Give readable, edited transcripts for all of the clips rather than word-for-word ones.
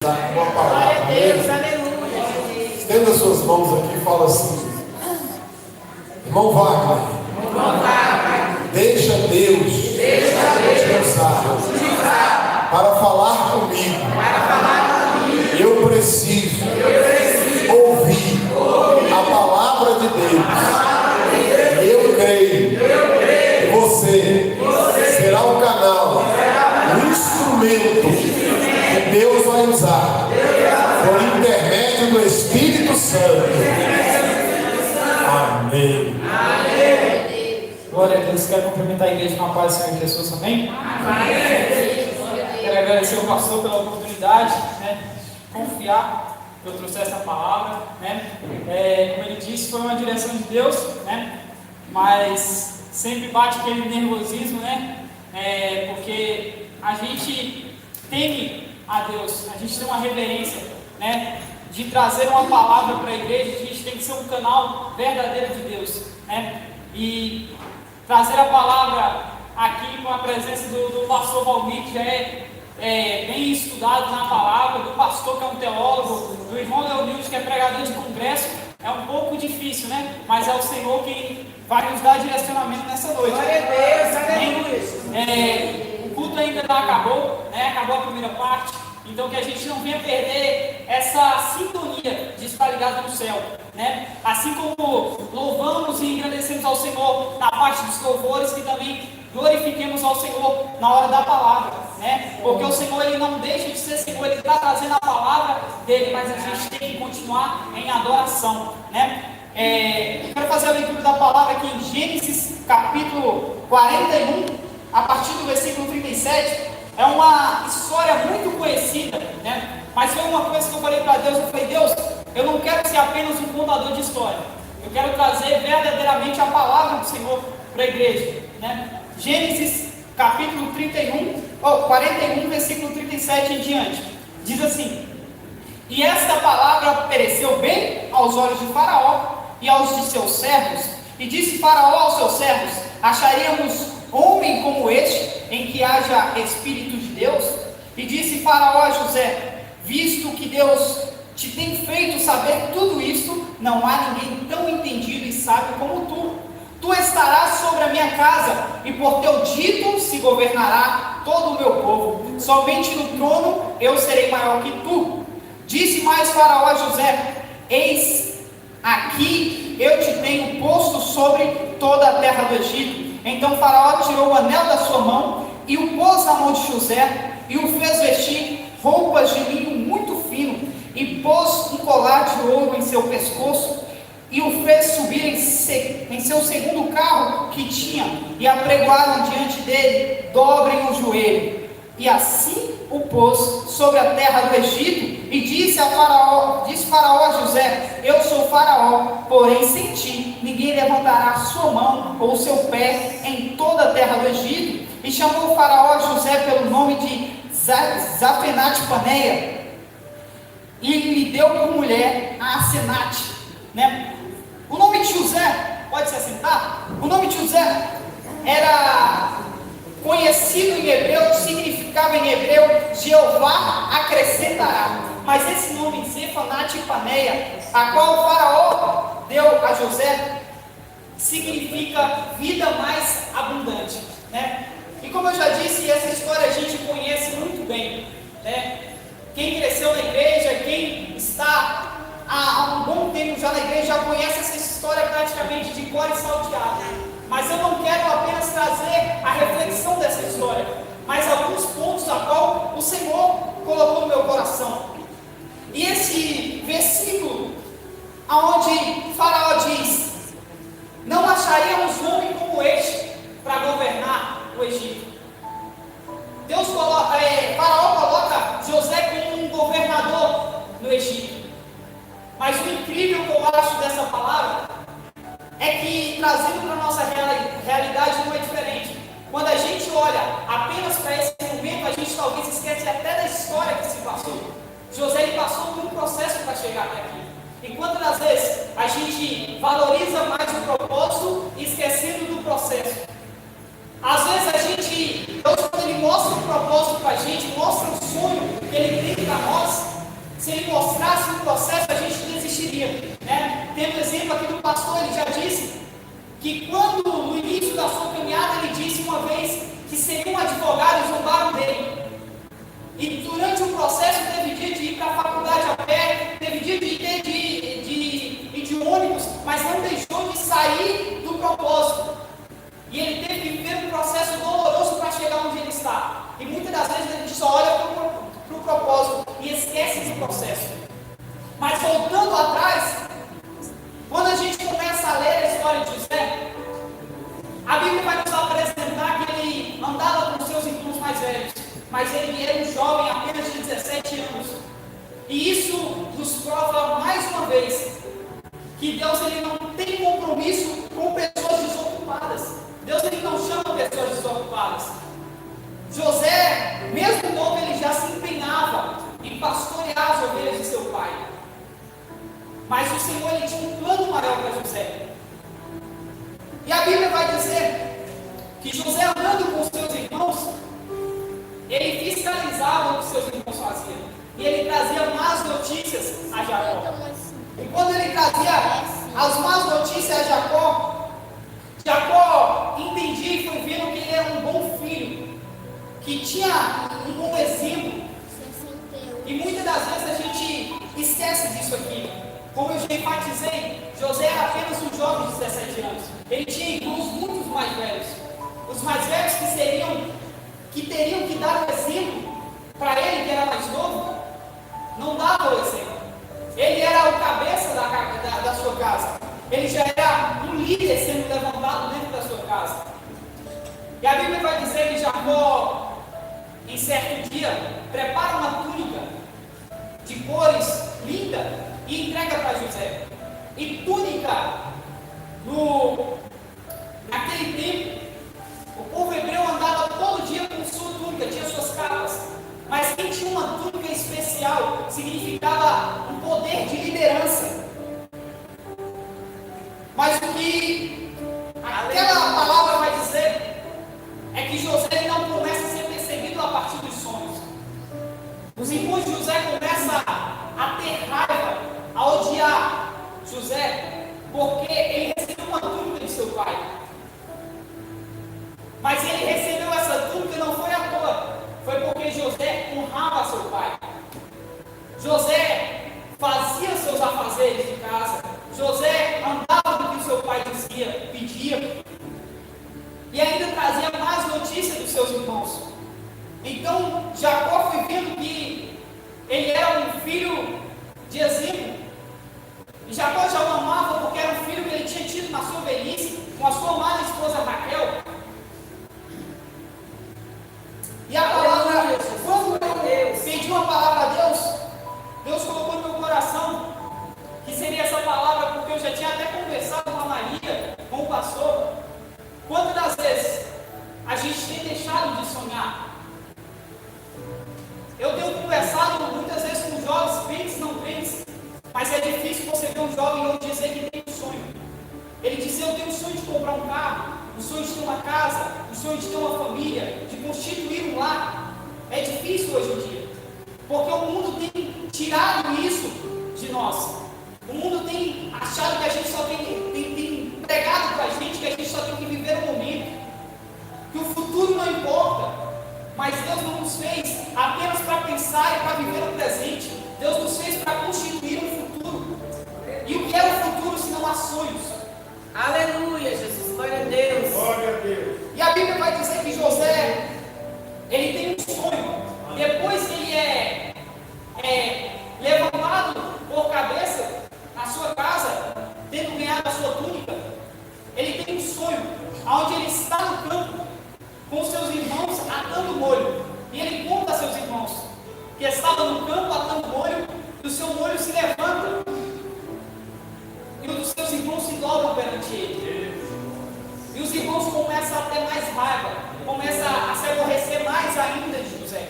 Uma palavra. Aleluia. Estenda suas mãos aqui e fala assim: irmão Wagner, deixa Deus te usar para falar comigo. Eu preciso ouvir a palavra de Deus. Eu creio que você será o canal, o instrumento que Deus vai usar por intermédio do Espírito Santo. Amém. Glória a Deus. Quero cumprimentar a igreja com a paz do Senhor em pessoas, amém? Quero agradecer ao pastor pela oportunidade, confiar que eu trouxe essa palavra, como ele disse, foi uma direção de Deus, mas sempre bate aquele nervosismo, porque a gente teme a Deus, a gente tem uma reverência, de trazer uma palavra para a igreja. A gente tem que ser um canal verdadeiro de Deus, e trazer a palavra aqui com a presença do pastor Valmir, que já é bem estudado na palavra, do pastor que é um teólogo, do irmão Leonildo, que é pregador de congresso. É um pouco difícil, mas é o Senhor quem vai nos dar direcionamento nessa noite. Glória a Deus, o culto ainda não acabou, acabou a primeira parte. Então que a gente não venha perder essa sintonia de estar ligado no céu, Assim como louvamos e agradecemos ao Senhor na parte dos louvores, que também glorifiquemos ao Senhor na hora da palavra, Porque o Senhor, Ele não deixa de ser Senhor, Ele está trazendo a palavra dEle, mas a gente tem que continuar em adoração, Quero fazer a leitura da palavra aqui em Gênesis capítulo 41, a partir do versículo 37. É uma história muito conhecida, Mas foi uma coisa que eu falei para Deus. Eu falei: Deus, eu não quero ser apenas um contador de história. Eu quero trazer verdadeiramente a palavra do Senhor para a igreja, Gênesis capítulo 41, versículo 37 em diante. Diz assim: e esta palavra pareceu bem aos olhos de Faraó e aos de seus servos. E disse Faraó aos seus servos: acharíamos homem como este, em que haja Espírito de Deus? E disse Faraó a José: visto que Deus te tem feito saber tudo isto, não há ninguém tão entendido e sábio como tu. Tu estarás sobre a minha casa, e por teu dito se governará todo o meu povo. Somente no trono eu serei maior que tu. Disse mais Faraó a José: eis aqui eu te tenho posto sobre toda a terra do Egito. Então Faraó tirou o anel da sua mão e o pôs na mão de José, e o fez vestir roupas de linho muito fino, e pôs um colar de ouro em seu pescoço, e o fez subir em seu segundo carro que tinha, e apregoaram diante dele: dobrem o joelho. E assim o pôs sobre a terra do Egito, e disse Faraó a José: eu sou Faraó, porém sem ti ninguém levantará sua mão ou seu pé em toda a terra do Egito. E chamou Faraó a José pelo nome de Zafenate-Paneia, e lhe deu por mulher a Asenate, O nome de José, pode se assentar? O nome de José era conhecido em hebreu, significava em hebreu: Jeová acrescentará. Mas esse nome, Zafenate-Paneia, a qual o Faraó deu a José, significa vida mais abundante, E como eu já disse, essa história a gente conhece muito bem, Quem cresceu na igreja, quem está há um bom tempo já na igreja, já conhece essa história praticamente de cor e salteado. Mas eu não quero apenas trazer a reflexão dessa história, mas alguns pontos a qual o Senhor colocou no meu coração. E esse versículo, onde Faraó diz: não acharíamos homem como este para governar o Egito. Faraó coloca José como um governador no Egito. Mas o incrível que eu acho dessa palavra é que, trazendo para a nossa realidade, não é diferente. Quando a gente olha apenas para esse momento, a gente talvez esquece até da história que se passou. José, ele passou por um processo para chegar até aqui. E quantas vezes a gente valoriza mais o propósito, esquecendo do processo? Às vezes a gente, Deus, quando Ele mostra um propósito para a gente, mostra um sonho que Ele tem para nós, Se ele mostrasse o processo, a gente desistiria, né? Tendo exemplo aqui do pastor, ele já disse que quando, no início da sua caminhada, ele disse uma vez que seria um advogado e zombaram dele. E durante o processo teve dia de ir para a faculdade a pé, teve dia de ir de ônibus, mas não deixou de sair do propósito. E ele teve que viver um processo doloroso para chegar onde ele está. E muitas das vezes a gente só olha para o propósito e esquece esse processo. Mas voltando atrás, quando a gente começa a ler a história de José, a Bíblia vai nos apresentar que ele andava com seus irmãos mais velhos, mas ele era um jovem apenas de 17 anos. E isso nos prova mais uma vez que Deus ele não tem compromisso com pessoas desocupadas. Deus ele não chama pessoas desocupadas. José, mesmo novo, ele já se empenhava em pastorear as ovelhas de seu pai. Mas o Senhor ele tinha um plano maior para José. E a Bíblia vai dizer que José, andando com seus irmãos, ele fiscalizava o que seus irmãos faziam. E ele trazia más notícias a Jacó. E quando ele trazia as más notícias a Jacó, Jacó entendia e foi vendo que ele era um bom filho, que tinha um bom exemplo. E muitas das vezes a gente esquece disso aqui. Como eu já enfatizei, José era apenas um jovem de 17 anos. Ele tinha irmãos muito mais velhos. Os mais velhos que teriam que dar o exemplo para ele, que era mais novo, não dava o exemplo. Ele era o cabeça da sua casa. Ele já era um líder sendo levantado dentro da sua casa. E a Bíblia vai dizer que Jacó, em certo dia, prepara uma túnica de cores linda e entrega para José. E túnica, naquele tempo, o povo hebreu andava todo dia com sua túnica, tinha suas capas. Mas quem tinha uma túnica especial significava um poder de liderança. Mas o que aquela palavra vai dizer é que José ele não começa a ser perseguido a partir dos sonhos. Os irmãos de José começam a ter raiva, a odiar José, porque ele recebeu uma túnica de seu pai. Mas ele recebeu essa túnica não foi à toa, foi porque José honrava seu pai. José fazia seus afazeres de casa. José andava do que seu pai dizia, pedia. E ainda trazia más notícias dos seus irmãos. Então, Jacó foi vendo que ele era um filho de exemplo. E Jacó já o amava porque era um filho que ele tinha tido na sua velhice, com a sua amada esposa Raquel. E a palavra, quando eu pedi uma palavra a Deus, Deus colocou no meu coração que seria essa palavra, porque eu já tinha até conversado com a Maria, com o pastor. Quantas das vezes a gente tem deixado de sonhar? Eu tenho conversado muitas vezes com jovens, crentes, não crentes, mas é difícil você ver um jovem hoje dizer que tem um sonho. Ele diz: eu tenho um sonho de comprar um carro, um sonho de ter uma casa, um sonho de ter uma família, de constituir um lar. É difícil hoje em dia, porque o mundo tem tirado isso de nós. O mundo tem achado que a gente só tem pregado para a gente que a gente só tem que viver o momento, que o futuro não importa. Mas Deus não nos fez apenas para pensar e para viver o presente. Deus nos fez para constituir um futuro. E o que é o futuro se não há sonhos? Aleluia, Jesus, glória a Deus. Glória a Deus. E a Bíblia vai dizer que José, ele tem um sonho. Depois que ele é levantado por cabeça na sua casa, tendo ganhado a sua túnica, ele tem um sonho, onde ele está no campo, com seus irmãos atando molho. E ele conta a seus irmãos que estava no campo atando molho, e o seu molho se levanta, e um dos seus irmãos se dobram perante ele. E os irmãos começam a ter mais raiva, começam a se aborrecer mais ainda de José.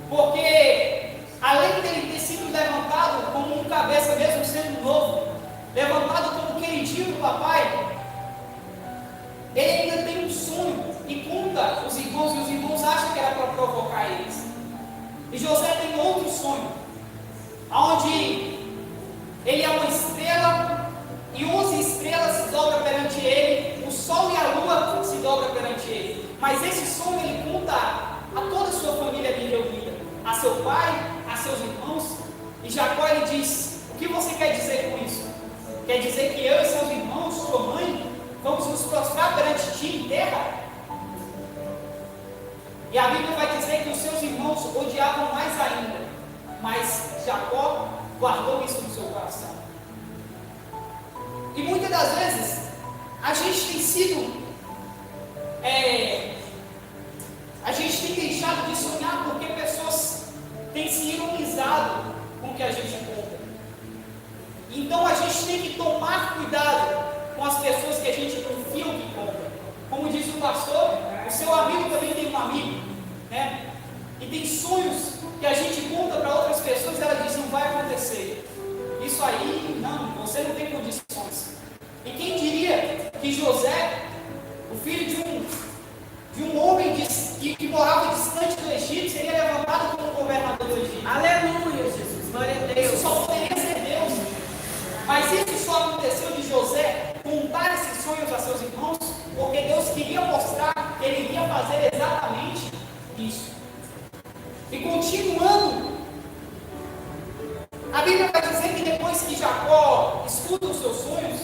Porque, além dele ter sido levantado como um cabeça, mesmo sendo novo, levantado como queridinho do papai, ele ainda tem um sonho e conta os irmãos, e os irmãos acham que era para provocar eles. E José tem outro sonho. Mas esse sonho ele conta a toda a sua família ali reunida, a seu pai, a seus irmãos. E Jacó ele diz: o que você quer dizer com isso? Quer dizer que eu e seus irmãos, sua mãe, vamos nos prostrar perante ti em terra? E a Bíblia vai dizer que os seus irmãos odiavam mais ainda, mas Jacó guardou isso no seu coração. E muitas das vezes a gente tem sido a gente tem deixado de sonhar porque pessoas têm se ironizado com o que a gente conta. Então a gente tem que tomar cuidado com as pessoas que a gente confia o que conta. Como diz o pastor, o seu amigo também tem um amigo, né? E tem sonhos que a gente conta para outras pessoas e ela diz: não vai acontecer. Isso aí, não, você não tem condições. E quem diria que José, o filho de um homem que morava distante do Egito, seria levantado como governador do Egito? Aleluia, Jesus. Glória a Deus. Isso só poderia ser Deus. Mas isso só aconteceu de José contar esses sonhos a seus irmãos, porque Deus queria mostrar que ele iria fazer exatamente isso. E continuando, a Bíblia vai dizer que depois que Jacó escuta os seus sonhos,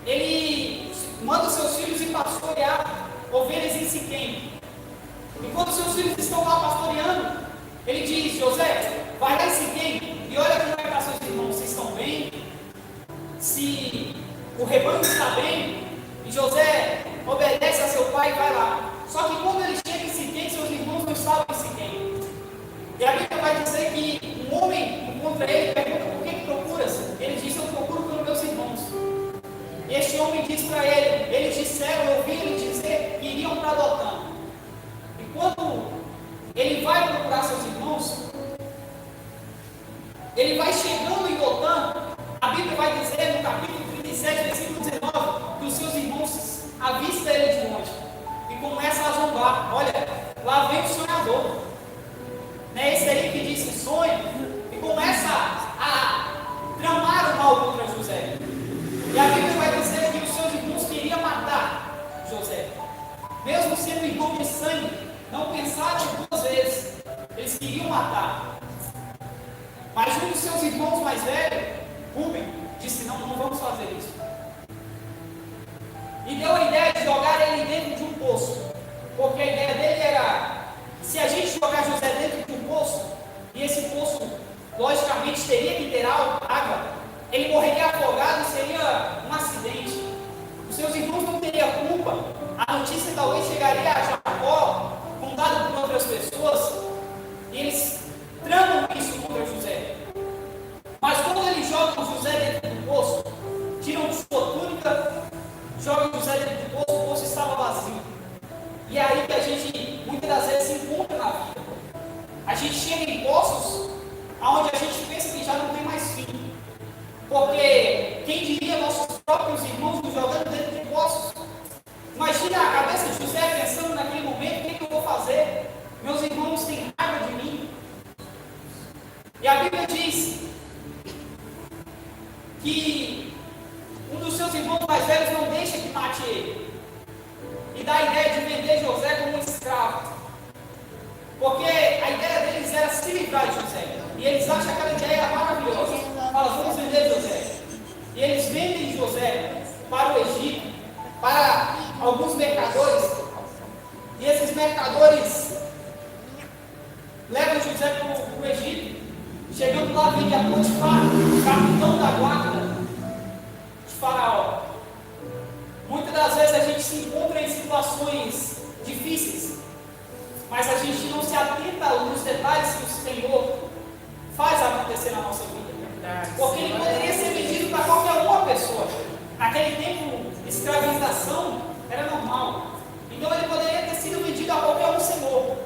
ele manda os seus filhos ir pastorear ovelhas em Siquém. E quando seus filhos estão lá pastoreando, ele diz: José, vai lá em Siquém e olha como é que está seus irmãos, se estão bem, se o rebanho está bem. E José obedece a seu pai e vai lá. Só que quando ele chega em Siquém, seus irmãos não estavam em Siquém. E a Bíblia vai dizer que um homem encontra ele e pergunta: por que procuras? Ele diz: eu procuro pelos meus irmãos. E este homem diz para ele: eles disseram, eu ouvi ele dizer que iriam para Dotã. E quando ele vai procurar seus irmãos, ele vai chegando em Dotã. A Bíblia vai dizer no capítulo 37, versículo 19, que os seus irmãos avistam ele de longe e começam a zombar: olha, lá vem o sonhador, né? Esse aí que disse sonho, e começa a tramar o mal contra José. E a Bíblia vai dizer que os seus irmãos queriam matar José, mesmo sendo irmão de sangue, não pensaram duas vezes, eles queriam matar. Mas um dos seus irmãos mais velhos, Rubem, disse: não vamos fazer isso. E deu a ideia de jogar ele dentro de um poço, porque a ideia dele era: se a gente jogar José dentro de um poço, e esse poço logicamente teria que ter água, ele morreria afogado e seria um acidente. Os seus irmãos não teriam culpa. A notícia talvez chegaria a Jacó, contada por outras pessoas, e eles tramam isso contra José. Mas quando eles jogam José dentro do poço, tiram sua túnica, jogam José dentro do poço, o poço estava vazio. E é aí que a gente muitas das vezes se encontra na vida. A gente chega em poços onde a gente pensa que já não tem mais fim. Porque quem diria nossos próprios irmãos nos jogando dentro de poços? Imagina a cabeça de José pensando naquele momento: o que eu vou fazer? Meus irmãos têm raiva de mim. E a Bíblia diz que um dos seus irmãos mais velhos não deixa que mate ele, e dá a ideia de vender José como um escravo, porque a ideia deles era se livrar de José, e eles acham aquela ideia maravilhosa. Fala: vamos vender José. E eles vendem José para o Egito, para alguns mercadores, e esses mercadores levam José para o Egito. Chegando lá, vem a Potifar, capitão da guarda de Faraó. Muitas das vezes a gente se encontra em situações difíceis, mas a gente não se atenta nos detalhes que o Senhor faz acontecer na nossa vida. Porque ele poderia ser vendido para qualquer uma pessoa. Naquele tempo, escravização era normal. Então ele poderia ter sido vendido a qualquer um senhor.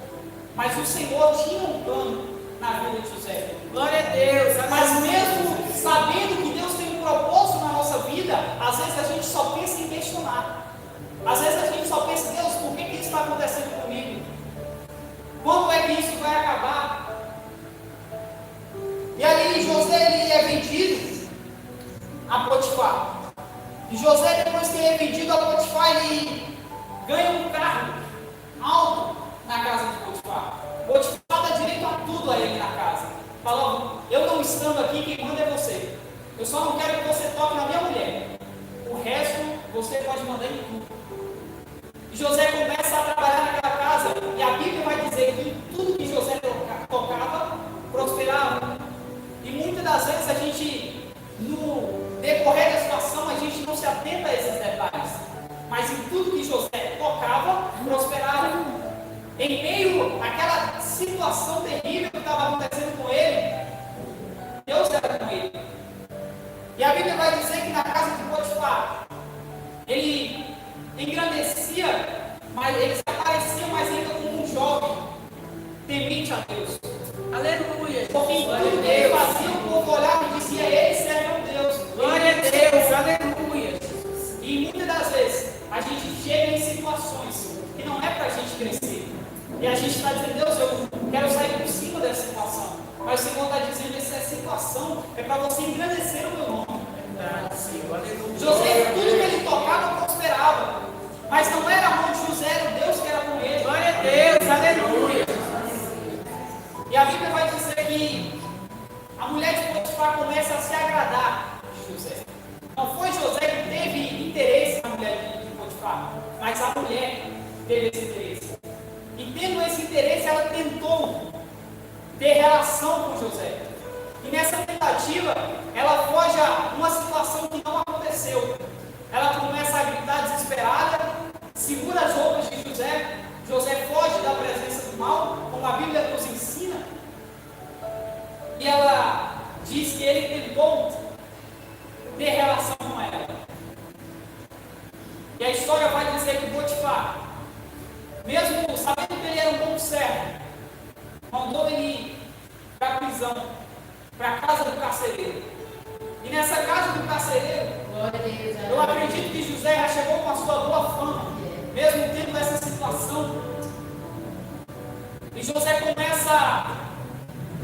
Mas o Senhor tinha um plano na vida de José. Glória a Deus. Mas mesmo sabendo que Deus tem um propósito na nossa vida, às vezes a gente só pensa em questionar. Às vezes a gente só pensa: Deus, por que isso está acontecendo comigo? Quando é que isso vai acabar? E ali José ele é vendido a Potifar. E José, depois que ele é vendido a Potifar, ele ganha um cargo alto na casa de Potifar. Potifar dá direito a tudo a ele na casa. Fala: eu não estando aqui, quem manda é você. Eu só não quero que você toque na minha mulher. O resto você pode mandar em tudo. E José começa a trabalhar naquela casa, e a Bíblia vai dizer que tudo que José tocava prosperava. E muitas das vezes a gente, no decorrer da situação, a gente não se atenta a esses detalhes. Mas em tudo que José tocava, prosperava. Em meio àquela situação terrível que estava acontecendo com ele, Deus era com ele. E a Bíblia vai dizer que na casa de Potifar, ele engrandecia, mas ele se aparecia mais ainda como um jovem, temente a Deus. Aleluia. Porque em tudo que ele fazia, o povo olhava e dizia: ele serve a Deus. Glória a Deus. Aleluia. E muitas das vezes, a gente chega em situações que não é para a gente crescer. E a gente está dizendo: Deus, eu quero sair por cima dessa situação. Mas o Senhor está dizendo: essa situação é para você engrandecer o meu nome. José, tudo que ele tocava, prosperava. Mas não era a mão de José, era o Deus que era com ele. Glória a Deus. Aleluia. E a Bíblia vai dizer que a mulher de Potifar começa a se agradar de José. Não foi José que teve interesse na mulher de Potifar, mas a mulher teve esse interesse. E tendo esse interesse, ela tentou ter relação com José. E nessa tentativa, ela foge a uma situação que não aconteceu. Ela começa a gritar desesperada, segura as roupas de José. José foge da presença do mal, como a Bíblia nos ensina. E ela diz que ele tentou ter relação com ela. E a história vai dizer que Potifar, mesmo sabendo que ele era um bom servo, mandou ele para a prisão, para a casa do carcereiro. E nessa casa do carcereiro, eu acredito que José já chegou com a sua boa fama, mesmo tendo essa situação. E José começa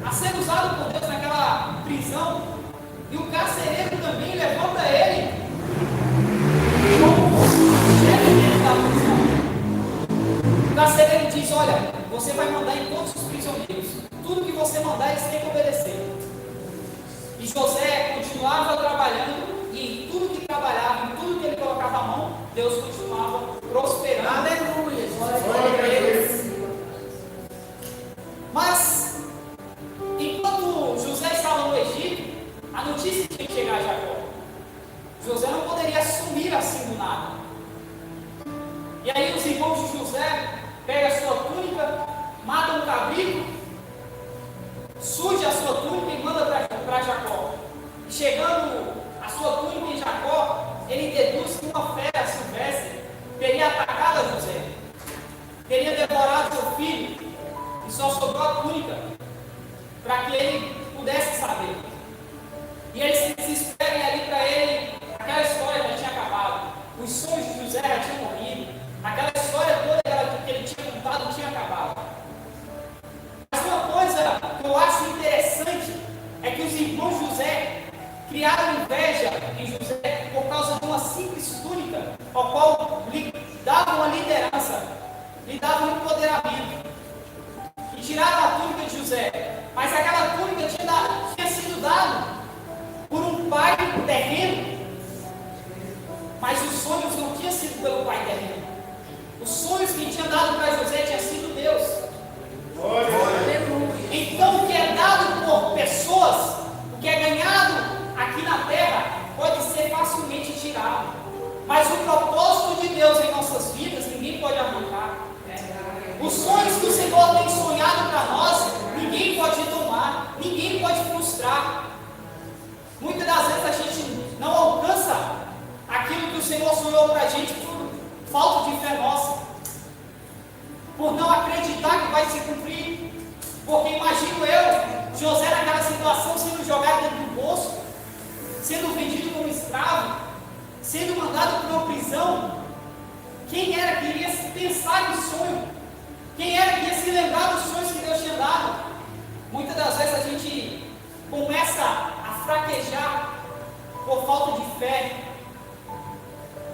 a ser usado por Deus naquela prisão. E o carcereiro também levanta ele como chefe dentro da prisão. O carcereiro diz: olha, você vai mandar em todos os prisioneiros. Tudo que você mandar, eles têm que obedecer. E José continuava trabalhando, e em tudo que trabalhava, em tudo que ele colocava a mão, Deus continuava prosperando. Aleluia. Glória a Deus. Mas, enquanto José estava no Egito, a notícia tinha que chegar a Jacó. José não poderia sumir assim do nada. E aí os irmãos de José pegam a sua túnica, matam um cabrito, suja a sua túnica e manda para Jacó. E chegando a sua túnica em Jacó, ele deduz que uma fera silvestre teria atacado a José, teria devorado seu filho, e só sobrou a túnica para que ele pudesse saber. E ele se desespera, e ali para ele aquela história já tinha acabado. Os sonhos de José já tinham morrido. Aquela história toda que ele tinha contado tinha acabado. Mas uma coisa que eu acho interessante é que os irmãos de José criaram inveja em José por causa de uma simples túnica, ao qual lhe davam uma liderança, lhe davam um empoderamento. E tiraram a túnica de José. Mas aquela túnica tinha sido dada por um pai terreno. Mas os sonhos não tinham sido pelo pai terreno. Os sonhos que tinha dado para José tinha sido Deus. Então o que é dado por pessoas, o que é ganhado aqui na terra, pode ser facilmente tirado. Mas o propósito de Deus em nossas vidas, ninguém pode arrancar. Os sonhos que o Senhor tem sonhado para nós, ninguém pode tomar, ninguém pode frustrar. Muitas das vezes a gente não alcança aquilo que o Senhor sonhou para a gente por falta de fé nossa, por não acreditar que vai se cumprir. Porque imagino eu, José naquela situação, sendo jogado dentro do poço, sendo vendido como escravo, sendo mandado para uma prisão. Quem era que iria pensar em sonho? Quem era que ia se lembrar dos sonhos que Deus tinha dado? Muitas das vezes a gente começa a fraquejar por falta de fé.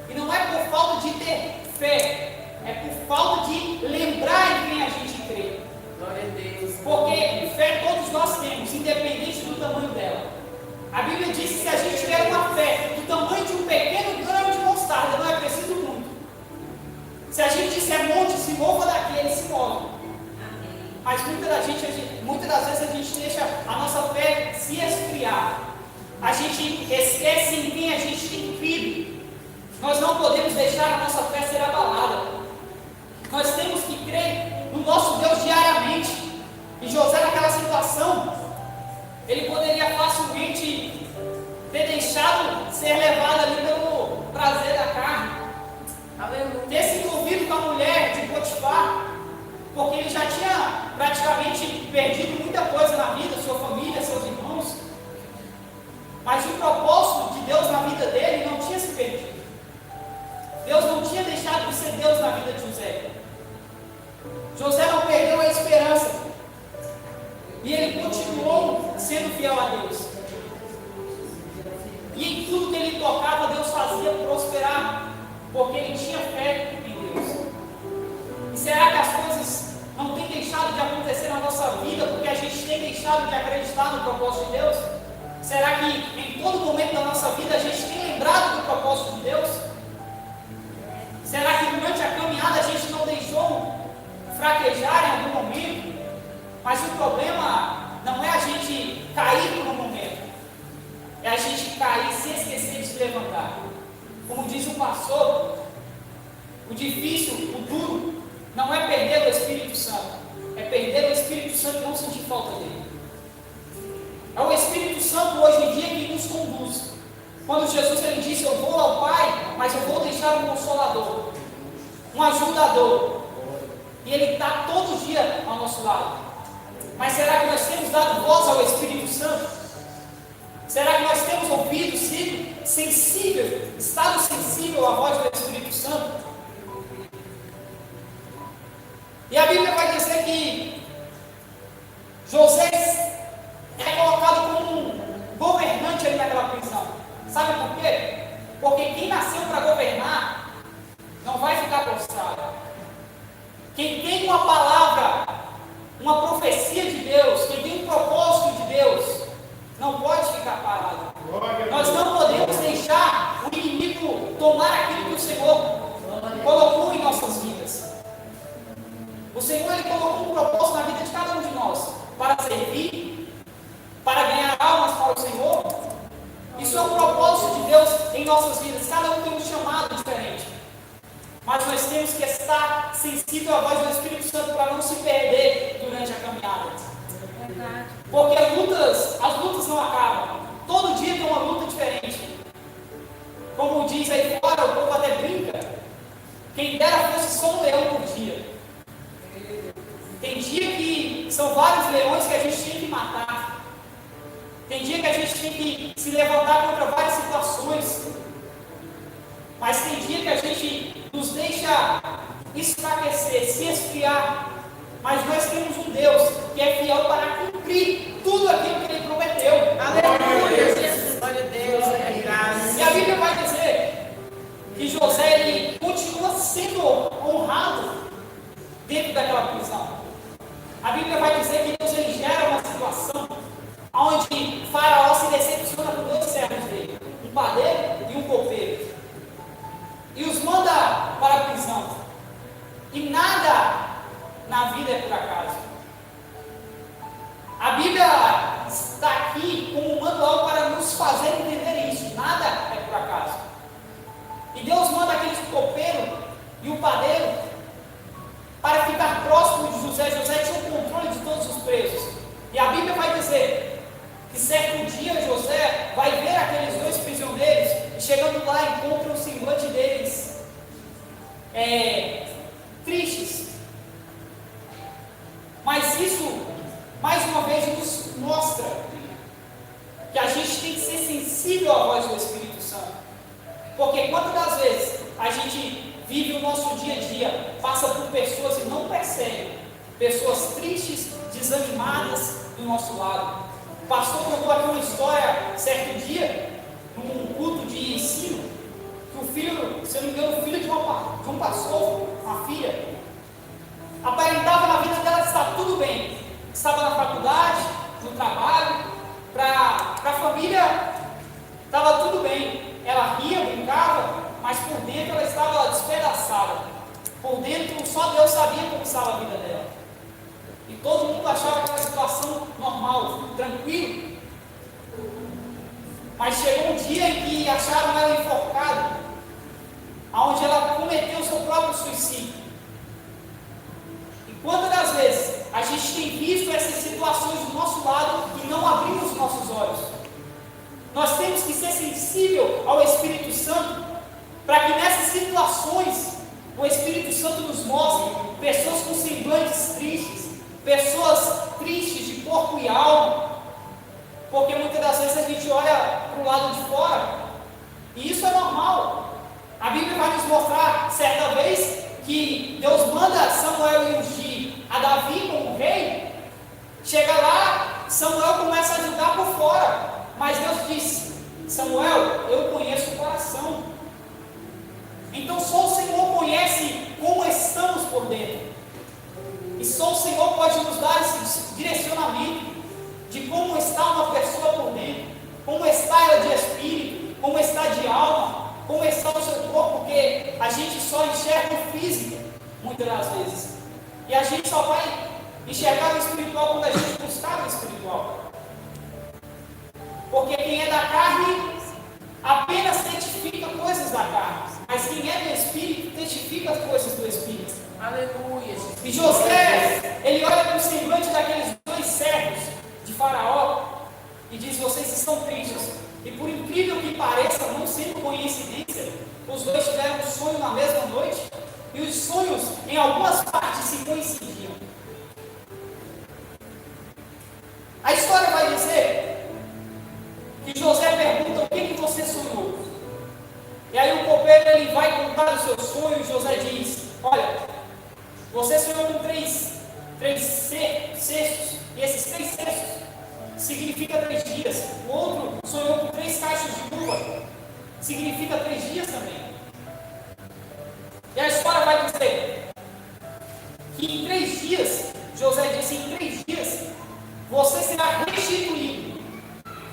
E não é por falta de ter fé, é por falta de lembrar em quem a gente crê. Glória a Deus. Porque fé todos nós temos, independente do tamanho dela. A Bíblia diz que se a gente tiver uma fé do tamanho de um pequeno grão de mostarda, não é preciso muito. Se a gente disser monte, se mova daqui, ele se move. Mas muitas das vezes a gente deixa a nossa fé se esfriar. A gente esquece em quem a gente tem crido. Nós não podemos deixar a nossa fé ser abalada. Nós temos que crer no nosso Deus diariamente. E José, naquela situação, ele poderia facilmente ter deixado ser levado ali pelo prazer da carne. Aleluia. Ter se envolvido com a mulher de Potifar, porque ele já tinha praticamente perdido muita coisa na vida, sua família, seus irmãos. Mas o propósito de Deus na vida dele não tinha se perdido. Deus não tinha deixado de ser Deus na vida de José. José não perdeu a esperança. E ele continuou sendo fiel a Deus. E em tudo que ele tocava, Deus fazia prosperar, porque ele tinha fé em Deus. E será que as coisas não têm deixado de acontecer na nossa vida porque a gente tem deixado de acreditar no propósito de Deus? Será que em todo momento da nossa vida a gente tem lembrado do propósito de Deus? Será que durante a caminhada a gente não deixou fraquejar em algum momento? Mas o problema não é a gente cair no momento, é a gente cair sem esquecer de se levantar. Como diz o pastor, o difícil, o duro, não é perder o Espírito Santo, é perder o Espírito Santo e não sentir falta dele. É o Espírito Santo hoje em dia que nos conduz. Quando Jesus ele disse, eu vou ao Pai, mas eu vou deixar um Consolador, um ajudador, e ele está todo dia ao nosso lado. Mas será que nós temos dado voz ao Espírito Santo? Será que nós temos ouvido, sido sensível, estado sensível à voz do Espírito Santo? E a Bíblia vai dizer que José é colocado como um governante ali naquela prisão. Sabe por quê? Porque quem nasceu para governar não vai ficar prostrado. Quem tem uma palavra, uma profecia de Deus, quem tem um propósito de Deus, não pode ficar parado. Nós não podemos deixar o inimigo tomar aquilo que o Senhor colocou em nossas vidas. O Senhor ele colocou um propósito na vida de cada um de nós, para servir, para ganhar almas para o Senhor. Isso é o propósito de Deus em nossas vidas. Cada um tem um chamado diferente. Mas nós temos que estar sensível à voz do Espírito Santo para não se perder durante a caminhada. Porque as lutas não acabam. Todo dia tem uma luta diferente. Como diz aí fora, o povo até brinca. Quem dera fosse só um leão por dia. Tem dia que são vários leões que a gente tem que matar. Tem dia que a gente tem que se levantar contra várias situações. Mas tem dia que a gente nos deixa enfraquecer, se esfriar. Mas nós temos um Deus que é fiel para cumprir tudo aquilo que Ele prometeu. Aleluia. Glória a Deus. Graças. E a Bíblia vai dizer que José ele continua sendo honrado dentro daquela prisão. A Bíblia vai dizer que Deus ele gera uma situação onde Faraó se decepciona com dois servos dele, um padeiro e um copeiro, e os manda para a prisão. E nada na vida é por acaso. A Bíblia está aqui como um manual para nos fazer entender isso. Nada é por acaso. E Deus manda aqueles copeiro e o padeiro para ficar próximo de José. José tinha o controle de todos os presos. E a Bíblia vai dizer que certo dia José vai ver aqueles dois prisioneiros e chegando lá encontra o semblante deles tristes. Mas isso, mais uma vez, nos mostra que a gente tem que ser sensível à voz do Espírito Santo. Porque quantas das vezes a gente vive o nosso dia a dia, passa por pessoas e não percebe, pessoas tristes, desanimadas do nosso lado. O pastor contou aqui uma história, certo dia, num culto de ensino, que o filho, se eu não me engano, o filho de um pastor, uma filha, aparentava na vida dela estar tudo bem. Estava na faculdade, no trabalho, para a família estava tudo bem. Ela ria, brincava, mas por dentro ela estava despedaçada. Por dentro só Deus sabia como estava a vida dela. E todo mundo achava aquela situação normal, tranquilo. Mas chegou um dia em que acharam ela enforcada, onde ela cometeu o seu próprio suicídio. E quantas das vezes a gente tem visto essas situações do nosso lado e não abrimos os nossos olhos? Nós temos que ser sensível ao Espírito Santo, para que nessas situações o Espírito Santo nos mostre pessoas com semblantes tristes, pessoas tristes de corpo e alma, porque muitas das vezes a gente olha para o lado de fora, e isso é normal. A Bíblia vai nos mostrar, certa vez, que Deus manda Samuel ungir a Davi como rei. Chega lá, Samuel começa a julgar por fora, mas Deus diz: Samuel, eu conheço o coração. Então só o Senhor conhece como estamos por dentro, e só o Senhor pode nos dar esse direcionamento de como está uma pessoa por dentro, como está ela de espírito, como está de alma, como está o seu corpo, porque a gente só enxerga o físico, muitas das vezes, e a gente só vai enxergar o espiritual quando a gente buscar o espiritual, porque quem é da carne apenas testifica coisas da carne, mas quem é do Espírito testifica as coisas do Espírito. Aleluia. E José, ele olha para o semblante daqueles dois servos de Faraó e diz: vocês estão tristes. E por incrível que pareça, não sendo coincidência, os dois tiveram um sonho na mesma noite, e os sonhos em algumas partes se coincidiam. A história vai dizer que José pergunta: o que você sonhou? E aí o copeiro, ele vai contar o seu sonho, e José diz: olha, você sonhou com três cestos, e esses 3 cestos significa 3 dias. O outro sonhou com 3 caixas de uva, significa 3 dias também. E a história vai dizer que em 3 dias, José disse: em 3 dias você será restituído.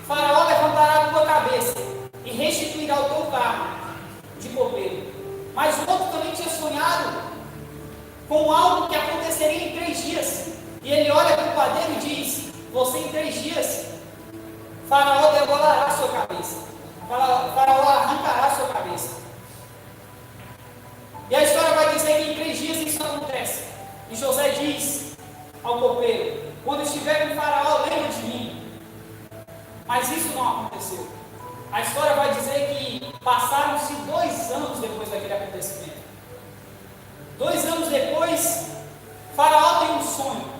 Faraó levantará a tua cabeça e restituirá o teu cargo de copeiro. Mas o outro também tinha sonhado com algo que aconteceria em 3 dias. E ele olha para o padeiro e diz: você em 3 dias, Faraó degolará a sua cabeça. Faraó arrancará a sua cabeça. E a história vai dizer que em 3 dias isso acontece. E José diz ao copeiro: quando estiver com Faraó, lembra de mim. Mas isso não aconteceu. A história vai dizer que passaram-se 2 anos depois daquele acontecimento. 2 anos depois, Faraó tem um sonho.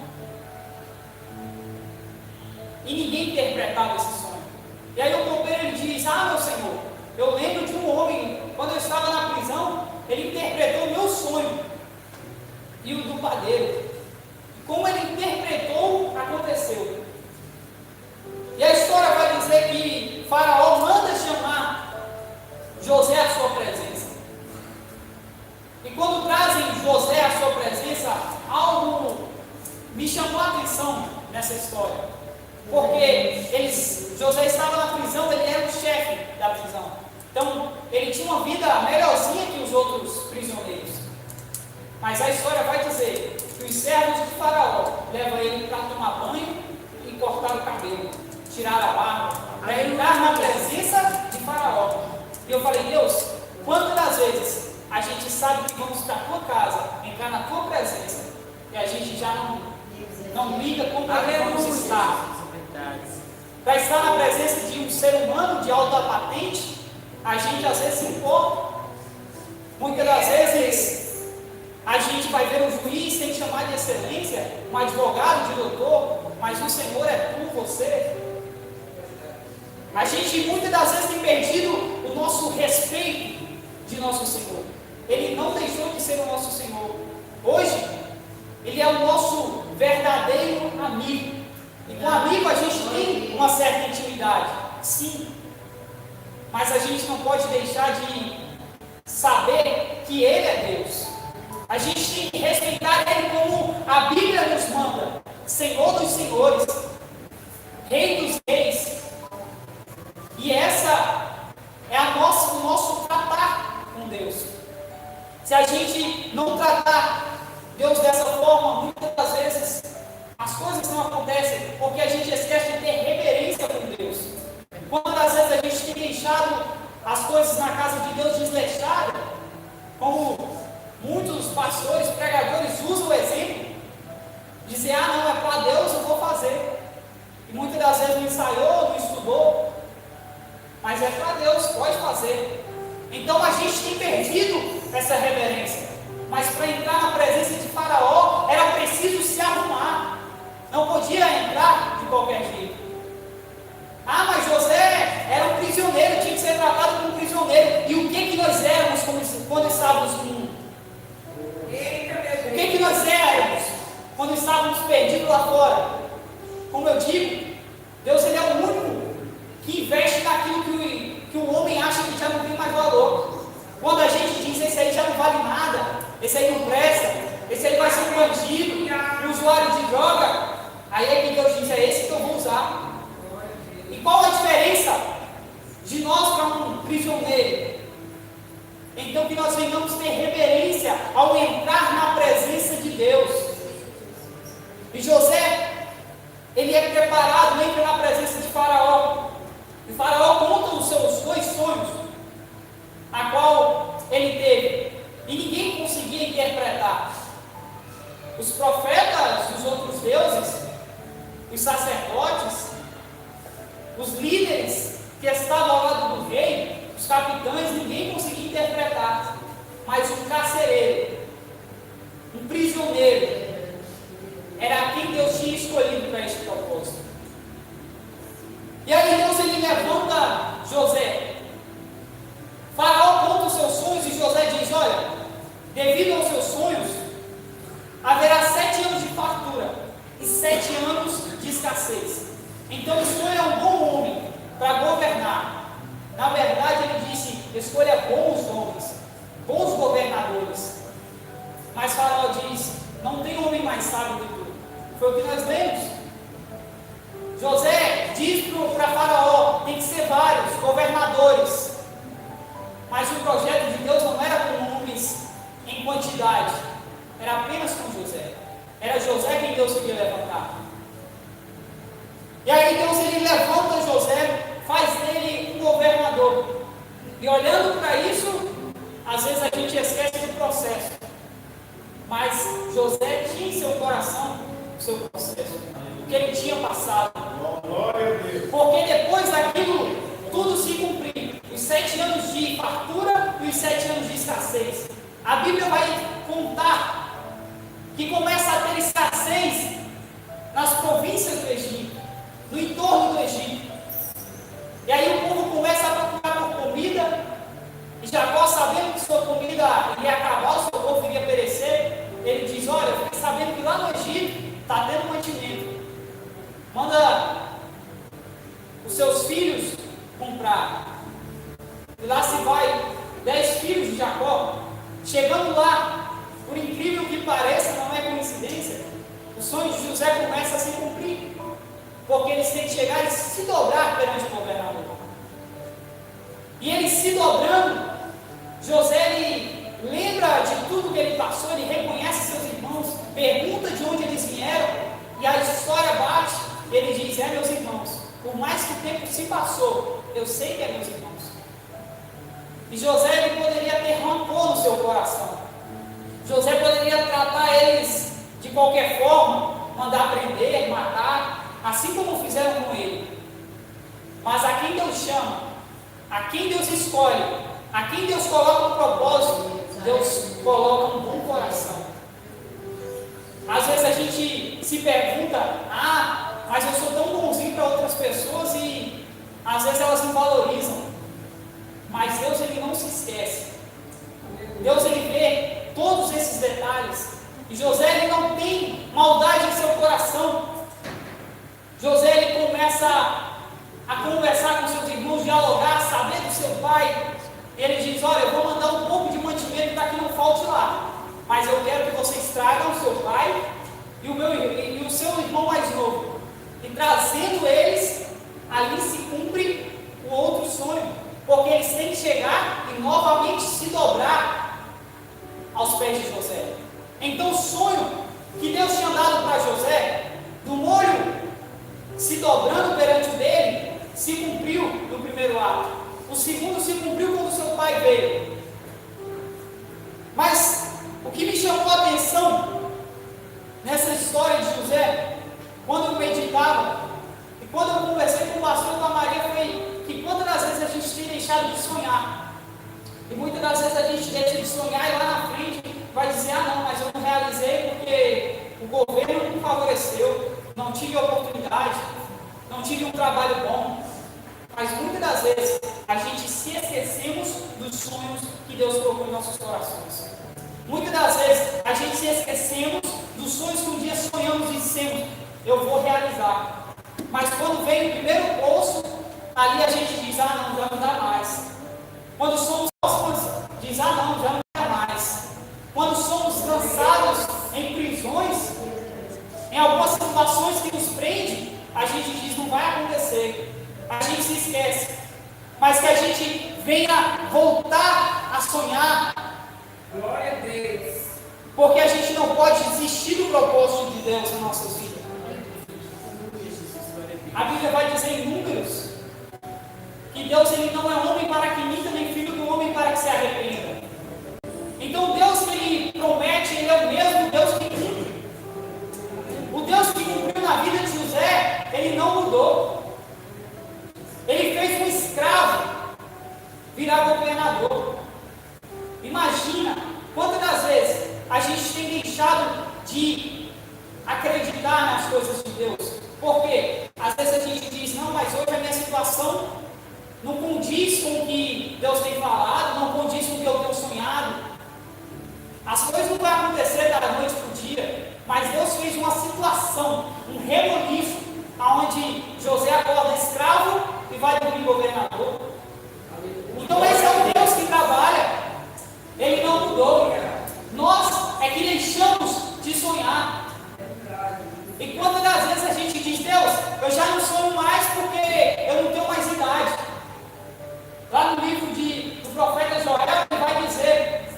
E ninguém interpretava esse sonho. E aí o copeiro, ele diz: ah, meu senhor, eu lembro de um homem, quando eu estava na prisão, ele interpretou o meu sonho e o do padeiro. Como ele interpretou, aconteceu. E a história vai dizer que Faraó manda chamar José à sua presença. E quando trazem José à sua presença, algo me chamou a atenção nessa história. Porque José estava na prisão, ele era o chefe da prisão. Então, ele tinha uma vida melhorzinha que os outros prisioneiros. Mas a história vai dizer que os servos de Faraó levam ele para tomar banho e cortar o cabelo, tirar a barba, para entrar na presença de Faraó. E eu falei: Deus, quantas das vezes a gente sabe que vamos para a tua casa, entrar na tua presença, e a gente já não liga como vamos estar. Para estar na presença de um ser humano de alta patente, a gente às vezes se importa. Muitas das vezes a gente vai ver um juiz, tem que chamar de excelência, um advogado, de doutor, mas o Senhor é por você. A gente muitas das vezes tem perdido o nosso respeito de nosso Senhor. Ele não deixou de ser o nosso Senhor. Hoje, Ele é o nosso verdadeiro amigo. E com amigo a gente tem uma certa intimidade, sim. Mas a gente não pode deixar de saber que Ele é Deus. A gente tem que respeitar Ele como a Bíblia nos manda. Senhor dos senhores, Rei dos reis. E essa é o nosso tratar com Deus. Se a gente não tratar Deus dessa forma, muitas das vezes as coisas não acontecem porque a gente esquece de ter reverência por Deus. Quantas vezes a gente tem deixado as coisas na casa de Deus desleixadas, como muitos pastores, pregadores usam o exemplo, dizer, não, é para Deus, eu vou fazer. E muitas das vezes não ensaiou, não estudou, mas é para Deus, pode fazer. Então a gente tem perdido essa reverência. Mas para entrar na presença de Faraó, era preciso se arrumar. Não podia entrar de qualquer jeito. Mas José era um prisioneiro, tinha que ser tratado como um prisioneiro. E o que nós éramos quando estávamos no mundo? O que nós éramos quando estávamos perdidos lá fora? Como eu digo, Deus ele é o único que investe naquilo que o homem acha que já não tem mais valor. Quando a gente diz, esse aí já não vale nada, esse aí não presta, esse aí vai ser um bandido, um usuário de droga, aí é que Deus diz, é esse que eu vou usar. E qual a diferença de nós para um prisioneiro? Então que nós venhamos ter reverência ao entrar na presença de Deus. E José, ele é preparado, entra na presença de Faraó. E Faraó conta os seus 2 sonhos, a qual ele teve. E ninguém conseguia interpretar. Os profetas dos outros deuses, os sacerdotes, os líderes que estavam ao lado do rei, os capitães, ninguém conseguia interpretar. Mas um carcereiro, um prisioneiro, era quem Deus tinha escolhido para este propósito. E aí Deus ele levanta José. Faraó conta os seus sonhos e José diz, olha, devido aos seus sonhos, haverá 7 anos de fartura e 7 anos de escassez. Então escolha um bom homem para governar. Na verdade ele disse, escolha bons homens, bons governadores. Mas Faraó diz, não tem homem mais sábio do que tu. Foi o que nós lemos. José diz para Faraó, tem que ser vários governadores. Mas o projeto de Deus não era com homens em quantidade, era apenas com José. Era José quem Deus queria levantar. E aí Deus ele levanta José, faz dele um governador. E olhando para isso, às vezes a gente esquece do processo. Mas José tinha em seu coração o seu processo, o que ele tinha passado. Porque depois daquilo, tudo se cumpriu. Os 7 anos de fartura e os 7 anos de escassez. A Bíblia vai contar que começa a ter escassez nas províncias do Egito, no entorno do Egito. E aí o povo começa a procurar por comida, e Jacó, sabendo que sua comida iria acabar, o seu povo iria perecer, ele diz, olha, eu fiquei sabendo que lá no Egito está tendo mantimento. Manda os seus filhos comprar. E lá se vai 10 filhos de Jacó. Chegando lá, por incrível que pareça, não é coincidência, o sonho de José começa a se cumprir. Porque eles têm que chegar e se dobrar perante o governador. E ele se dobrando, José ele lembra de tudo que ele passou, ele reconhece seus irmãos, pergunta de onde eles vieram, e a história bate, e ele diz, meus irmãos, por mais que o tempo se passou, eu sei que é meus irmãos. E José ele poderia ter rancor no seu coração. José poderia tratar eles de qualquer forma, mandar prender, matar, assim como fizeram com ele. Mas a quem Deus chama, a quem Deus escolhe, a quem Deus coloca um propósito, Deus coloca um bom coração. Às vezes a gente se pergunta, mas eu sou tão bonzinho para outras pessoas e às vezes elas me valorizam. Mas Deus ele não se esquece. Deus ele vê todos esses detalhes. E José ele não tem maldade em seu coração. José ele começa a conversar com seus irmãos, dialogar, saber do seu pai. E ele diz: olha, eu vou mandar um pouco de mantimento para que não falte lá, mas eu quero que vocês tragam o seu pai e o seu irmão mais novo, e trazendo eles, ali se cumpre o outro sonho, porque eles têm que chegar e novamente se dobrar aos pés de José. Então o sonho que Deus tinha dado para José, do molho se dobrando perante o dele, se cumpriu no primeiro ato. O segundo se cumpriu quando seu pai veio. Mas o que me chamou a atenção nessa história de José, quando eu meditava e quando eu conversei com o pastor da Maria, foi que quantas das vezes a gente tem deixado de sonhar. E muitas das vezes a gente deixa de sonhar e lá na frente vai dizer: ah não, mas eu não realizei porque o governo não me favoreceu, não tive oportunidade, não tive um trabalho bom. Mas muitas das vezes a gente se esquecemos dos sonhos que Deus colocou em nossos corações. Muitas das vezes a gente se esquecemos dos sonhos que um dia sonhamos e dissemos: eu vou realizar. Mas quando vem o primeiro poço, ali a gente diz: ah não, já não dá mais. Quando somos órfãos, diz: ah não, já não dá mais. Quando somos lançados em prisões, em algumas situações que nos prendem, a gente diz: não vai acontecer. A gente se esquece. Mas que a gente venha voltar a sonhar. Glória a Deus. Porque a gente não pode desistir do propósito de Deus na nossa vida. A Bíblia vai dizer em Números que Deus, ele não é homem para que minta, nem filho do homem para que se arrependa. Então Deus que ele promete, ele é o mesmo Deus que cumpre. O Deus que cumpriu na vida de José, ele não mudou. Ele fez um escravo virar governador. Imagina quantas das vezes a gente tem deixado de acreditar nas coisas de Deus. Porque às vezes a gente diz: não, mas hoje a minha situação não condiz com o que Deus tem falado, não condiz com o que eu tenho sonhado. As coisas não vão acontecer da noite para o dia. Mas Deus fez uma situação, um reboliço, onde José acorda escravo e vai dormir governador. Então esse é o Deus que trabalha. Ele não mudou. Nós é que deixamos de sonhar. E quantas das vezes a gente diz: Deus, eu já não sonho mais porque eu não tenho mais idade. Lá no livro do profeta Joel, ele vai dizer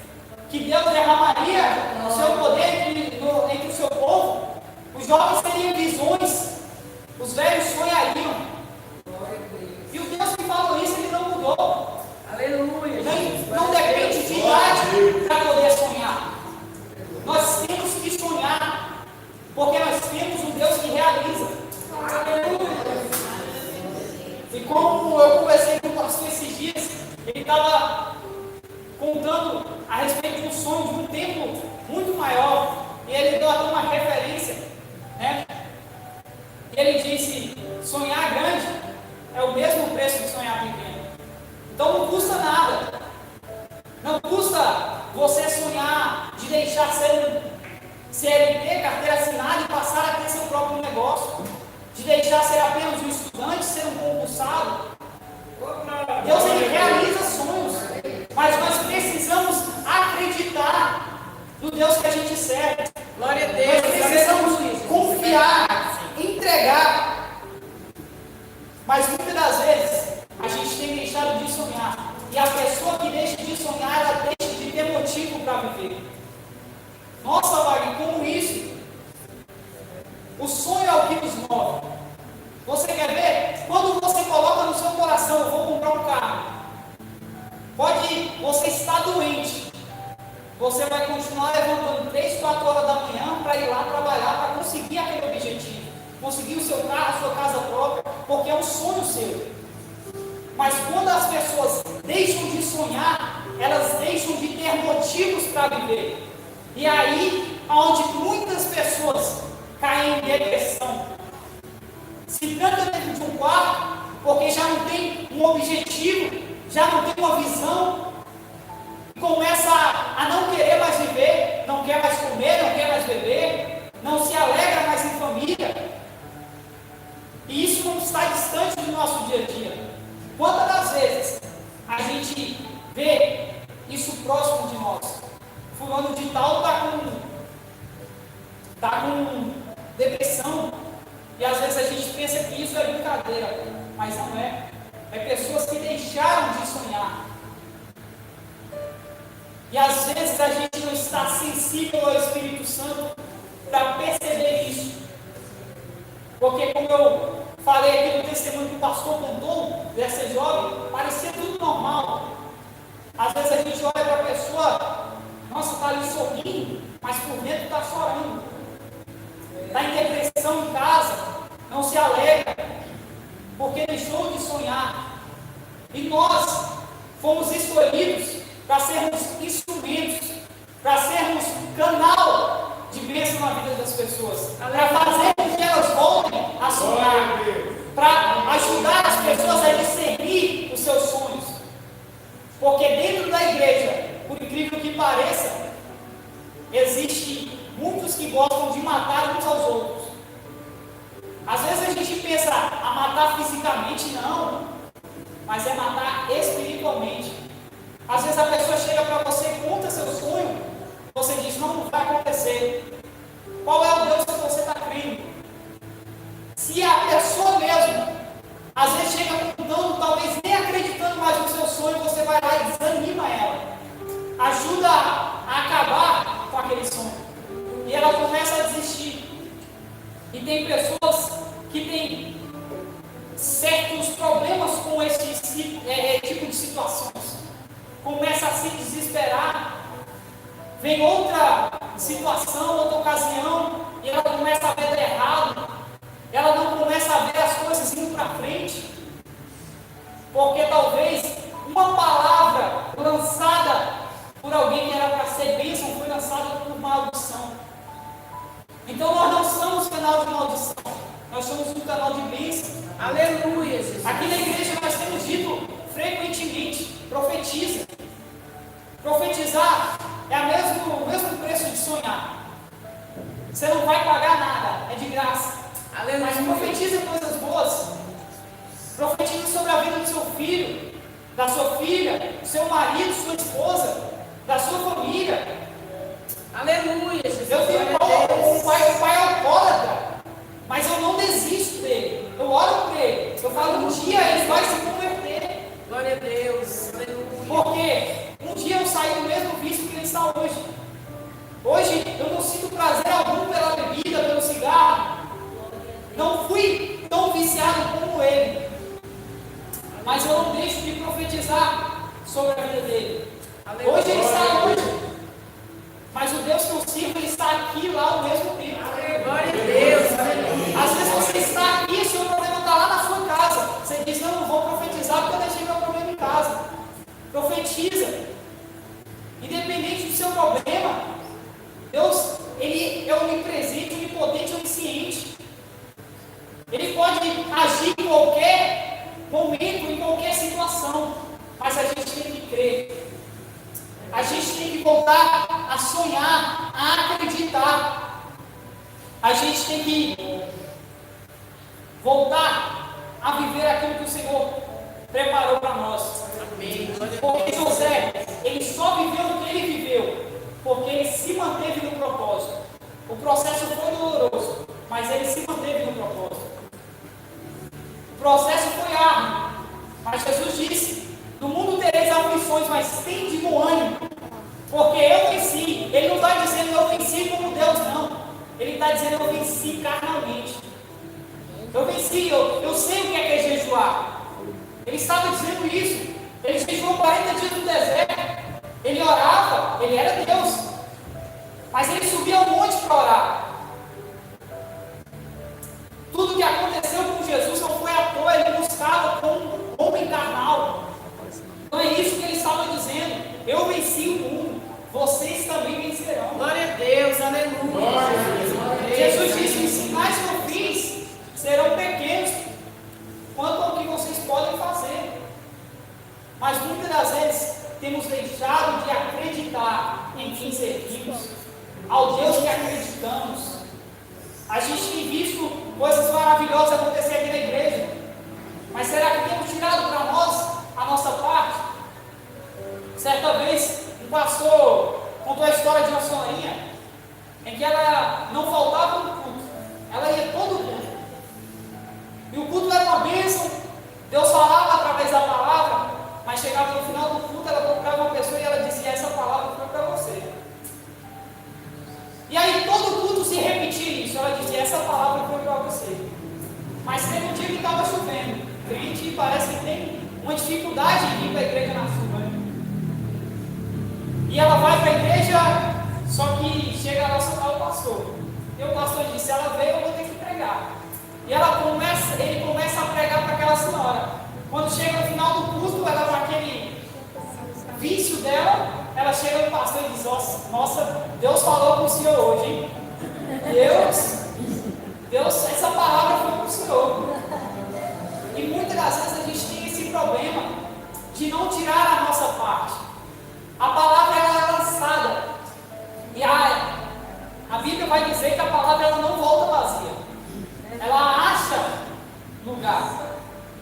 que Deus derramaria o seu poder entre o seu povo. Os jovens teriam visões, os velhos sonhariam. E o Deus que falou isso, ele não mudou. Aleluia. Não depende de idade para poder sonhar. Nós temos que sonhar, porque nós temos um Deus que realiza. Aleluia. E como eu conversei com o pastor esses dias, ele estava contando a respeito de um sonho de um tempo muito maior. E ele deu até uma referência, né? Ele disse: sonhar grande é o mesmo preço de sonhar pequeno. Então não custa nada. Não custa você sonhar de deixar ser um CLT, carteira assinada, e passar a ter seu próprio negócio. De deixar ser apenas um estudante, ser um concursado. Deus, ele realiza sonhos. Mas nós precisamos acreditar no Deus que a gente serve. Glória a Deus. Nós precisamos confiar, entregar. Mas muitas das vezes a gente tem deixado de sonhar. E a pessoa que deixa de sonhar, ela deixa de ter motivo para viver. Nossa, Wagner, como isso? O sonho é o que nos move. Você quer ver? Quando você coloca no seu coração: eu vou comprar um carro. Você está doente. Você vai continuar levantando 3, 4 horas da manhã para ir lá trabalhar, para conseguir aquele objetivo. Conseguir o seu carro, a sua casa própria, porque é um sonho seu. Mas quando as pessoas deixam de sonhar, elas deixam de ter motivos para viver. E aí, onde muitas pessoas caem em depressão, se tranca dentro de um quarto, porque já não tem um objetivo, já não tem uma visão, e começa a não querer mais viver, não quer mais comer, não quer mais beber, não se alegra mais em família. E isso não está distante do nosso dia a dia. Quantas das vezes a gente ver isso próximo de nós. Fulano de tal está com depressão, e às vezes a gente pensa que isso é brincadeira, mas não é. É pessoas que deixaram de sonhar. E às vezes a gente não está sensível ao Espírito Santo para perceber isso. Porque, como eu falei aqui no testemunho que o pastor contou dessa jovem, parecia tudo normal. Às vezes a gente olha para a pessoa, nossa, está ali sorrindo, mas por dentro está chorando. Está em depressão em casa, não se alegra, porque deixou de sonhar. E nós fomos escolhidos para sermos instrumentos, para sermos canal de bênção na vida das pessoas, para fazer com que elas voltem a sonhar, para ajudar as pessoas a discernir os seus sonhos. Porque dentro da igreja, por incrível que pareça, existe muitos que gostam de matar uns aos outros. Às vezes a gente pensa a matar fisicamente, não, mas é matar espiritualmente. Às vezes a pessoa chega para você e conta seu sonho, você diz, não vai acontecer. Qual é o Deus que você está crendo? Se a pessoa mesmo, às vezes chega contando, talvez nem acreditando mais no seu sonho, você vai lá e desanima ela. Ajuda a acabar com aquele sonho. E ela começa a desistir. E tem pessoas que têm certos problemas com esse tipo de situações. Começa a se desesperar. Vem outra situação, outra ocasião, e ela começa a ver errado. Ela não começa a ver as coisas indo para frente. Porque talvez uma palavra lançada por alguém que era para ser bênção foi lançada por maldição. Então nós não somos canal de maldição, nós somos um canal de bênção. Aleluia, Jesus. Aqui na igreja nós temos dito frequentemente, profetiza. Profetizar é o mesmo preço de sonhar. Você não vai pagar nada, é de graça. Aleluia. Mas profetiza coisas boas. Profetiza sobre a vida do seu filho, da sua filha, do seu marido, sua esposa, da sua família. Aleluia, Jesus. Eu tenho um pai alcoólatra, mas eu não desisto dele. Eu oro por ele. Eu falo, um dia ele vai se converter. Glória a Deus. Aleluia. Porque um dia eu saí do mesmo vício que ele está hoje. Hoje eu não sinto prazer algum pela bebida, pelo cigarro. Não fui tão viciado como ele. Mas eu não deixo de profetizar sobre a vida dele. Aleluia. Hoje ele está longe. Mas o Deus que eu sirvo, ele está aqui lá ao mesmo tempo. Glória a Deus. Aleluia. Às vezes você está aqui e o seu problema está lá na sua casa. Você diz, não vou profetizar porque eu deixei meu problema em casa. Profetiza. Independente do seu problema, Deus, ele é onipresente, onipotente, onisciente. Ele pode agir em qualquer momento, em qualquer situação. Mas a gente tem que crer. A gente tem que voltar a sonhar, a acreditar. A gente tem que voltar a viver aquilo que o Senhor preparou para nós. Amém. Porque José, ele só viveu o que ele viveu, porque ele se manteve no propósito. O processo foi doloroso, mas ele se manteve no propósito. O processo foi árduo, mas Jesus disse, no mundo tereis aflições, mas tende bom ânimo, porque eu venci. Ele não está dizendo eu venci como Deus, não. Ele está dizendo eu venci carnalmente. Eu venci, eu sei o que é jejuar. Ele estava dizendo isso. Ele jejuou 40 dias no deserto. Ele orava, ele era Deus. Mas ele subia ao monte para orar. Tudo que aconteceu com Jesus não foi à toa, ele buscava como um homem carnal. Então é isso que ele estava dizendo. Eu venci o mundo, vocês também vencerão. Glória a Deus, aleluia. Jesus disse: os sinais que eu fiz serão pequenos quanto ao que vocês podem fazer. Mas muitas das vezes temos deixado de acreditar em quem servimos, ao Deus que acreditamos. A gente tem visto coisas maravilhosas acontecer aqui na igreja, mas será que temos tirado para nós a nossa parte? Certa vez, um pastor contou a história de uma senhorinha em que ela não faltava no culto, ela ia todo culto. E o culto era uma bênção, Deus falava através da palavra, mas chegava no final do culto, ela procurava uma pessoa e ela dizia: essa palavra foi para você. E aí todo culto se repetia isso, ela dizia: essa palavra foi para você. Mas teve um dia que estava chovendo, crente parece que tem uma dificuldade de ir para a igreja na chuva, né? E ela vai para a igreja, só que chega lá só o pastor. E o pastor disse: ela veio, eu vou ter que pregar. E ele começa a pregar para aquela senhora. Quando chega no final do culto, ela com aquele vício dela, ela chega no pastor e diz: nossa, Deus falou com o senhor hoje, hein? Deus, essa palavra foi para o senhor. E muitas das vezes a gente tem esse problema de não tirar a nossa parte. A palavra ela é lançada. E a Bíblia vai dizer que a palavra ela não volta vazia. Ela acha lugar.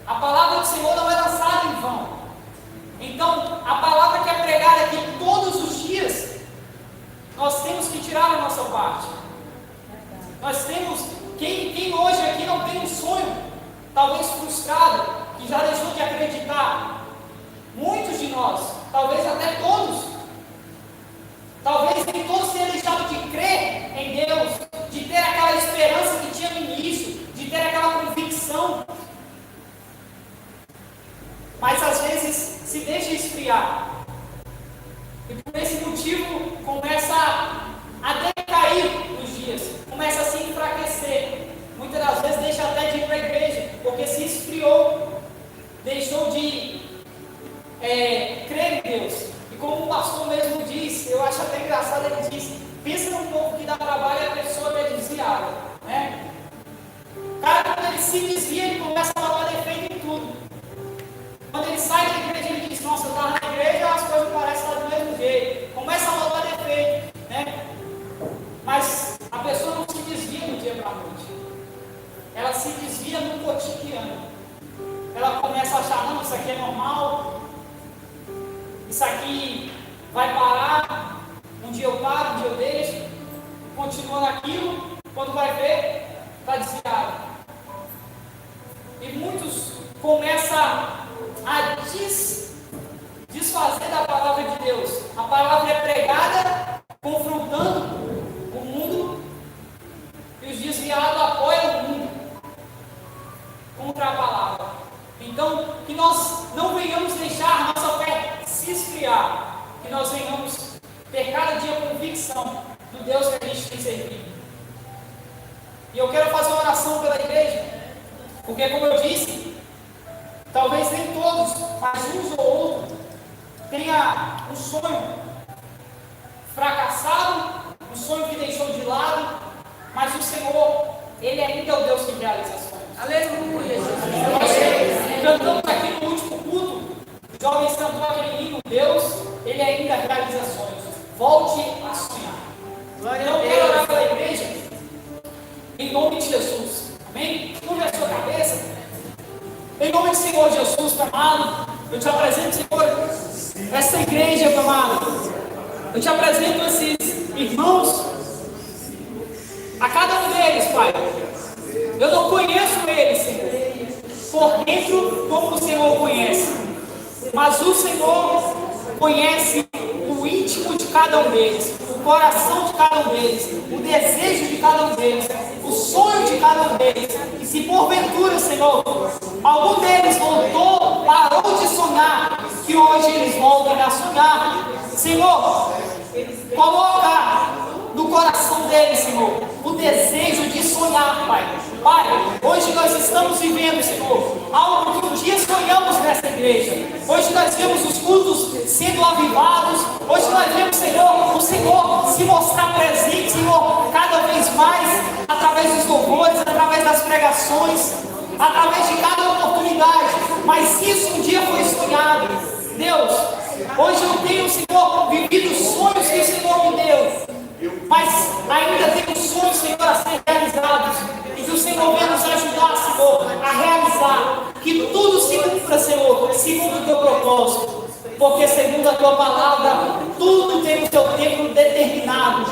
A palavra do Senhor não é lançada em vão. Então, a palavra que é pregada aqui todos os dias, nós temos que tirar a nossa parte. Nós temos, quem hoje aqui não tem um sonho, talvez frustrado, que já deixou de acreditar, muitos de nós, talvez até todos, talvez nem todos tenham deixado de crer em Deus, de ter aquela esperança que tinha no início, de ter aquela convicção, mas às vezes se deixa esfriar, e por esse motivo começa a decair nos dias, começa a se enfraquecer, muitas das vezes deixa até de ir para a igreja, porque se esfriou, deixou de crer em Deus. E como o pastor mesmo disse, eu acho até engraçado, ele disse: pensa num povo que dá trabalho e a pessoa é desviada, né? O cara, quando ele se desvia, ele começa a falar defeito em tudo. Quando ele sai da igreja, ele diz: nossa, eu estava na igreja, as coisas parecem estar do mesmo jeito. Começa a falar defeito, né? Mas a pessoa não se desvia do dia para a noite. Ela se desvia no cotidiano. Ela começa a achar: não, isso aqui é normal, isso aqui vai parar, um dia eu paro, um dia eu deixo, continua naquilo, quando vai ver, está desviado. E muitos começam a desfazer da palavra de Deus. A palavra é pregada, confrontando o mundo, e os desviados apoiam o mundo contra a palavra. Então, que nós não venhamos deixar nossa fé se esfriar, que nós venhamos ter cada dia convicção do Deus que a gente tem servido. E eu quero fazer uma oração pela igreja, porque, como eu disse, talvez nem todos, mas uns ou outros, tenha um sonho fracassado, um sonho que deixou de lado, mas o Senhor, Ele ainda é o Deus que realiza sonhos. Aleluia, Nós cantamos aqui no último culto, os jovens cantou aquele hino: Deus, Ele ainda realiza sonhos. Volte a sonhar. Então eu quero orar pela igreja, em nome de Jesus. Amém? Curva a sua cabeça. Em nome do Senhor Jesus, Pai amado, eu te apresento, Senhor, essa igreja, Pai amado. Eu te apresento esses irmãos, a cada um deles, Pai. Eu não conheço eles, Senhor, por dentro como o Senhor conhece, mas o Senhor conhece o íntimo de cada um deles, o coração de cada um deles, o desejo de cada um deles, o sonho de cada um deles. E se porventura, Senhor, algum deles parou de sonhar, que hoje eles voltem a sonhar. Senhor, coloca no coração deles, Senhor, o desejo de sonhar, Pai. Pai, hoje nós estamos vivendo, Senhor, algo que um dia sonhamos nessa igreja. Hoje nós vemos os cultos sendo avivados. Hoje nós vemos, Senhor, o Senhor se mostrar presente, Senhor, cada vez mais, através dos louvores, através das pregações, através de cada oportunidade. Mas isso um dia foi sonhado. Deus, hoje eu tenho, Senhor, vivido os sonhos que o Senhor me deu. Mas ainda temos sonhos, Senhor, a ser realizados. E que o Senhor venha nos ajudar, Senhor, a realizar. Que tudo se cumpra, Senhor, segundo o teu propósito. porque segundo a tua palavra, tudo tem o seu tempo determinado,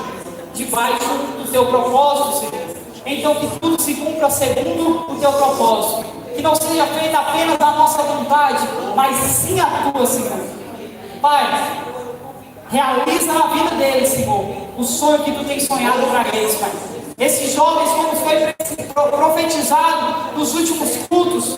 debaixo do teu propósito, Senhor. Então que tudo se cumpra segundo o teu propósito, que não seja feita apenas a nossa vontade, mas sim a tua, Senhor. Pai, realiza na vida deles, Senhor, o sonho que tu tens sonhado para eles, Pai. Esses jovens, como foi profetizado nos últimos cultos,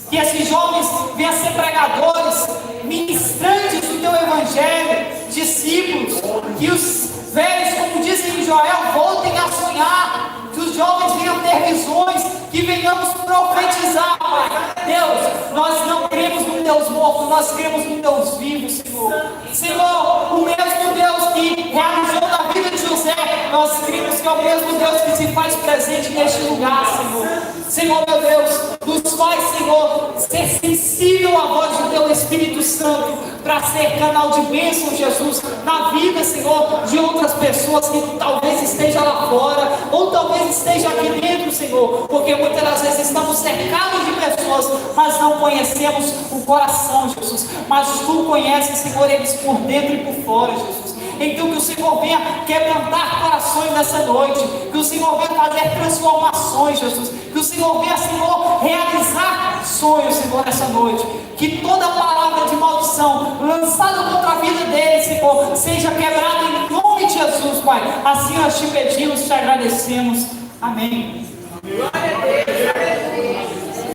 que esses jovens venham a ser pregadores, ministrantes do teu evangelho, discípulos, que os velhos, como dizem em Joel, voltem a sonhar, que os jovens venham ter visões, que venhamos profetizar, Pai. Deus, nós não cremos num Deus morto, nós cremos num Deus vivo, Senhor. Senhor, o mesmo Deus que realizou na vida de José, nós cremos que é o mesmo Deus que se faz presente neste lugar, Senhor. Senhor, meu Deus, nos faz, Senhor, ser sensível à voz do Teu Espírito Santo, para ser canal de bênção, Jesus, na vida, Senhor, de outras pessoas que talvez esteja lá fora, ou talvez esteja aqui dentro, Senhor, porque muitas das vezes estamos cercados de pessoas, mas não conhecemos o coração, Jesus. Mas Tu conheces, Senhor, eles por dentro e por fora, Jesus. Então que o Senhor venha quebrantar corações nessa noite, que o Senhor venha fazer transformações, Jesus, que o Senhor venha, Senhor, realizar sonhos, Senhor, nessa noite, que toda palavra de maldição lançada contra a vida deles, Senhor, seja quebrada em nome de Jesus, Pai. Assim nós te pedimos, te agradecemos. Amém. Glória a Deus, glória a Deus.